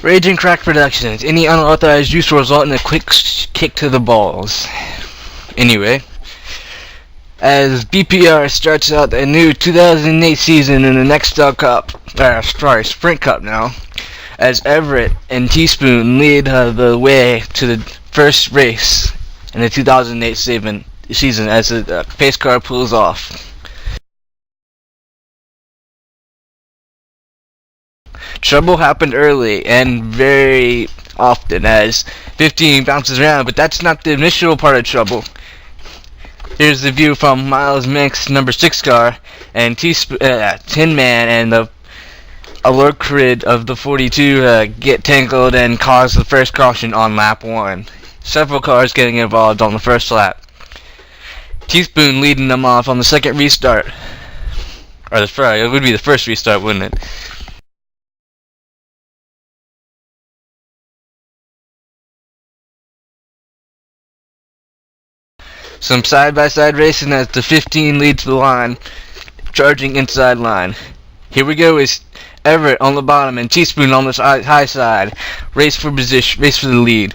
Raging Crack Productions. Any unauthorized use will result in a quick kick to the balls. Anyway, as BPR starts out the new 2008 season in the Nextel Cup, Sprint Cup now, as Everett and Teaspoon lead the way to the first race in the 2008 season as the pace car pulls off. Trouble happened early and very often as 15 bounces around, but that's not the initial part of trouble. Here's the view from Miles Mink's number 6 car and Tin Man and the alert grid of the 42 get tangled and cause the first caution on lap 1. Several cars getting involved on the first lap. Teaspoon leading them off on the second restart. It would be the first restart, wouldn't it? Some side-by-side racing as the 15 leads the line, charging inside line. Here we go is Everett on the bottom and Teaspoon on the high side. Race for the lead.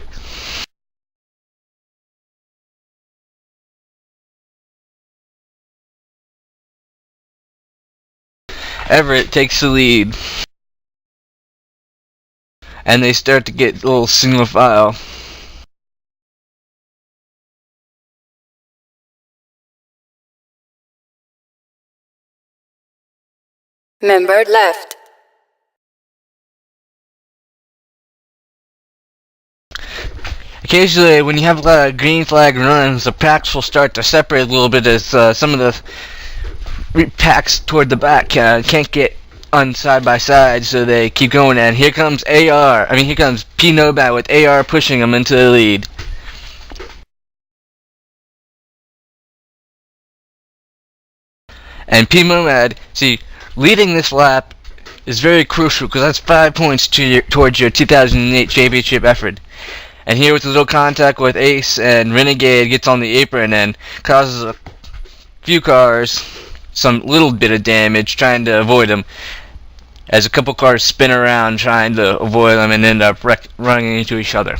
Everett takes the lead, and they start to get a little single file. Member left. Occasionally, when you have a lot of green flag runs, the packs will start to separate a little bit as some of the packs toward the back can't get on side by side, so they keep going. And here comes here comes P. Nomad with AR pushing them into the lead. And P. Nomad, leading this lap is very crucial because that's 5 points towards your 2008 championship effort. And here with a little contact with Ace and Renegade gets on the apron and causes a few cars some little bit of damage trying to avoid him. As a couple cars spin around trying to avoid them and end up running into each other.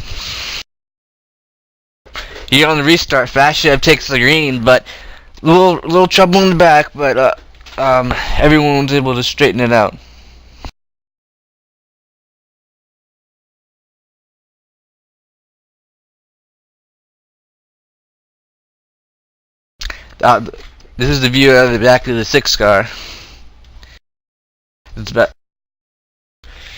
Here on the restart, Fast Chev takes the green, but little trouble in the back, but everyone was able to straighten it out. This is the view of the back of the 6 car.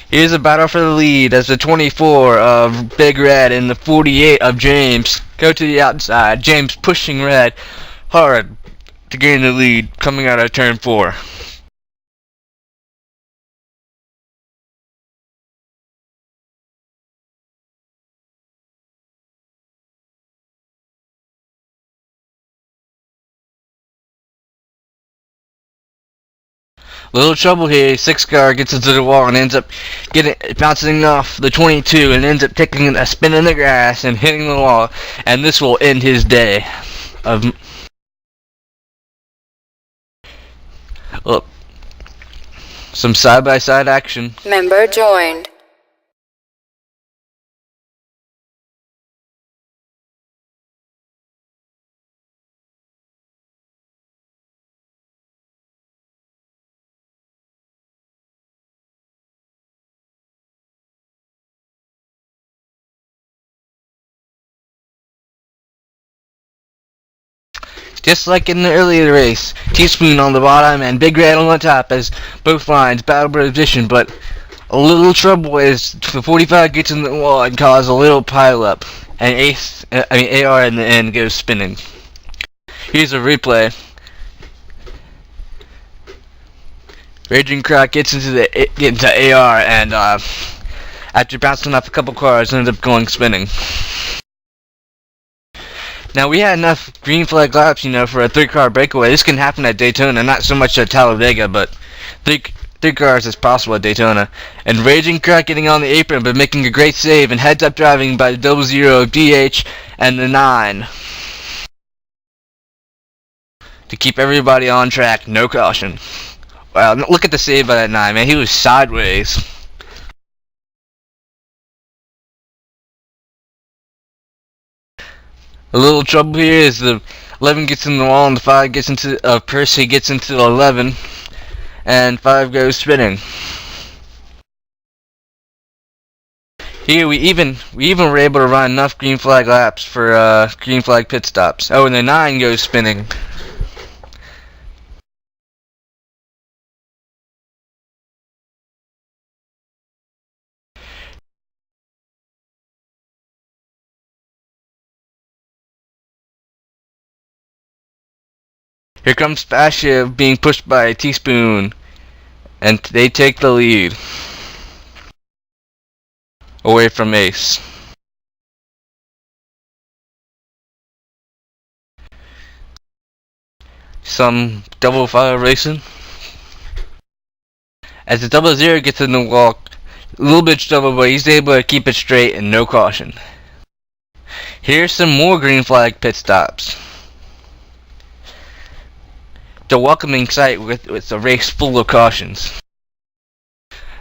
Here's a battle for the lead as the 24 of Big Red and the 48 of James go to the outside. James pushing Red hard to gain the lead coming out of turn 4. Little trouble here. 6 car gets into the wall and ends up bouncing off the 22 and ends up taking a spin in the grass and hitting the wall. And this will end his day of. Some side-by-side action. Member joined. Just like in the earlier race, Teaspoon on the bottom and Big Red on the top as both lines battle for position, but a little trouble as the 45 gets in the wall and causes a little pile up, and AR in the end goes spinning. Here's a replay. Raging Crack gets into AR and after bouncing off a couple cars ends up going spinning. Now we had enough green flag laps, for a 3-car breakaway. This can happen at Daytona, not so much at Talladega, but three cars is possible at Daytona. And Raging Crack getting on the apron, but making a great save and heads-up driving by the 00 DH and the 9 to keep everybody on track. No caution. Wow, look at the save by that 9, man. He was sideways. A little trouble here is the 11 gets in the wall and the 5 gets into Percy gets into the 11, and 5 goes spinning. Here we even were able to run enough green flag laps for green flag pit stops. Oh, and the 9 goes spinning. Here comes Fascia being pushed by a Teaspoon, and they take the lead away from Ace. Some double file racing. As the 00 gets in the wall, a little bit trouble, but he's able to keep it straight and no caution. Here's some more green flag pit stops. The welcoming sight with a race full of cautions.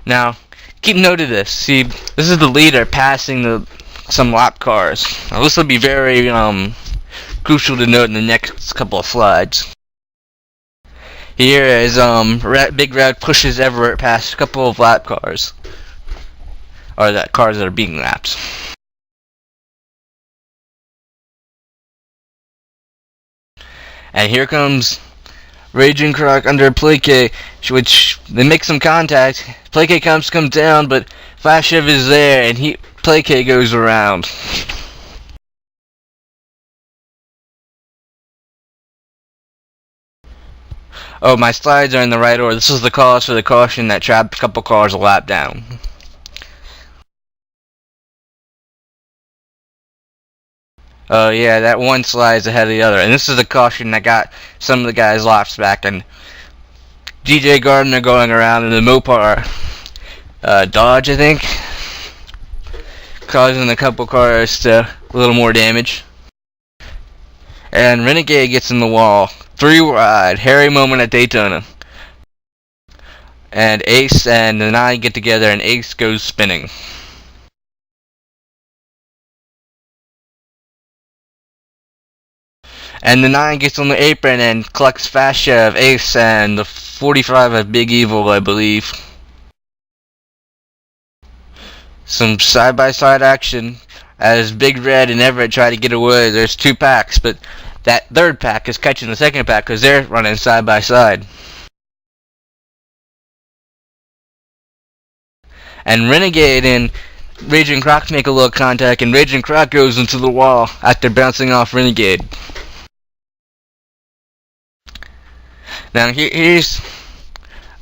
Now, keep note of this. See, this is the leader passing some lap cars. Now, this will be very crucial to note in the next couple of slides. Here is Big Red pushes Everett past a couple of lap cars, or cars that are being lapped. And here comes Raging Croc under Placate, which they make some contact. Placate comes down, but Fashev is there, and Placate goes around. Oh, my slides are in the right order. This is the cause for the caution that trapped a couple cars a lap down. Oh yeah, that one slide's ahead of the other. And this is the caution that got some of the guys' laps back. And DJ Gardner going around in the Mopar Dodge, I think, causing a couple cars to a little more damage. And Renegade gets in the wall. 3 wide. Hairy moment at Daytona. And Ace and the 9 get together and Ace goes spinning. And the 9 gets on the apron and collects Fascia of Ace and the 45 of Big Evil, I believe. Some side-by-side action as Big Red and Everett try to get away. There's 2 packs, but that 3rd pack is catching the 2nd pack because they're running side-by-side. And Renegade and Raging Croc make a little contact, and Raging Croc goes into the wall after bouncing off Renegade. Now here's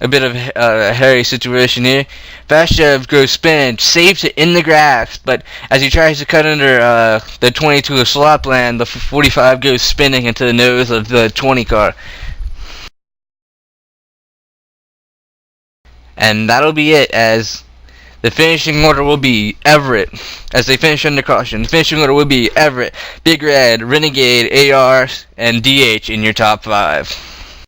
a bit of a hairy situation here. Fashev goes spin, saves it in the grass, but as he tries to cut under the 22 of Slopland, the 45 goes spinning into the nose of the 20 car. And that'll be it, as the finishing order will be Everett, as they finish under caution. The finishing order will be Everett, Big Red, Renegade, AR, and DH in your top 5.